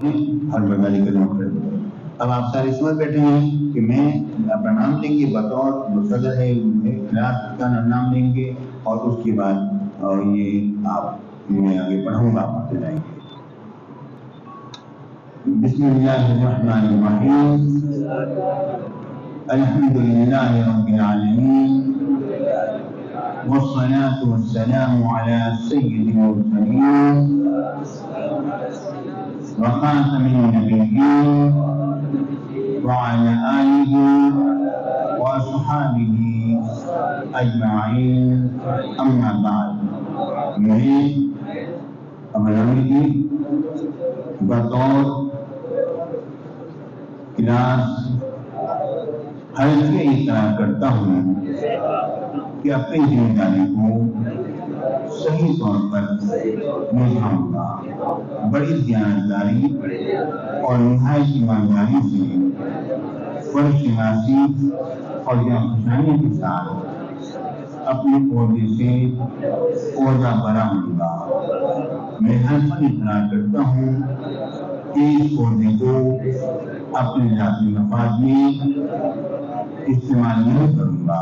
ہر بنگالی کا نام کر دیا۔ اب آپ سارے سمجھ بیٹھے ہیں کہ میں اپنا نام لیں گے بطور جو صدر ہے کلاس کا نام لیں گے اور اس کے بعد یہ آپ میں آگے پڑھوں گا، آپ پڑھتے جائیں گے۔ بسم اللہ الرحمن الرحیم، الحمد للہ رب العالمین، والصلاة والسلام على سید المرسلین وخاتم النبیین وعلى آلہ وصحابہ اجمعین، اما بعد۔ میں امرامی کی بطور کلاس حلقے اطلاع کرتا ہوں کہ اپنی ذمہ داری کو صحیح طور پر نبھاؤں گا، بڑی دیانتداری اور نہایت ایمانداری سے فرض شناسی اور جانفشانی کے ساتھ اپنے عہدے سے عہدہ برا ہوں گا۔ میں حلفاً اطلاع کرتا ہوں کہ اس عہدے کو اپنے ذاتی مفاد میں استعمال نہیں کروں گا۔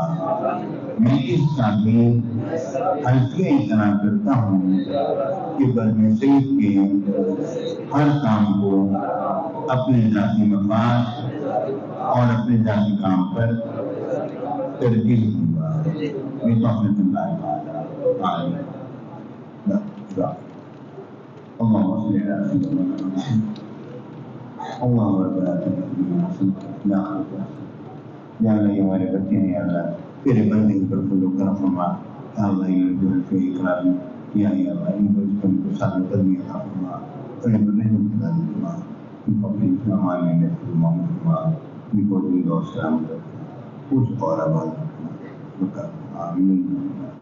میں اس کا بھی حلفیہ اطلاع کرتا ہوں کہ بدنصیب کے ہر کام کو اپنے ذاتی مفاد اور اپنے ذاتی کام پر ترجیح دوں گا۔ میں تو اپنے اللہ آمین۔ اللہم صلی علی سیدنا محمد، اللہم ربنا تقبل منا یا اللہ یہ ہمارے بچے ہیں، یا اللہ تیرے بندے پر فضل و کرم فرما، یا اللہ یہ جو ہے اقرار کیا ہے، یا اللہ ان کو ساتھ قدمی عطا فرما، اور ان کو رحمت عطا فرما، ان کو اپنے اسلام میں فرما فرما، ان کو دین اور سلامت رکھنا، کچھ اور آباد رکھنا، آمین۔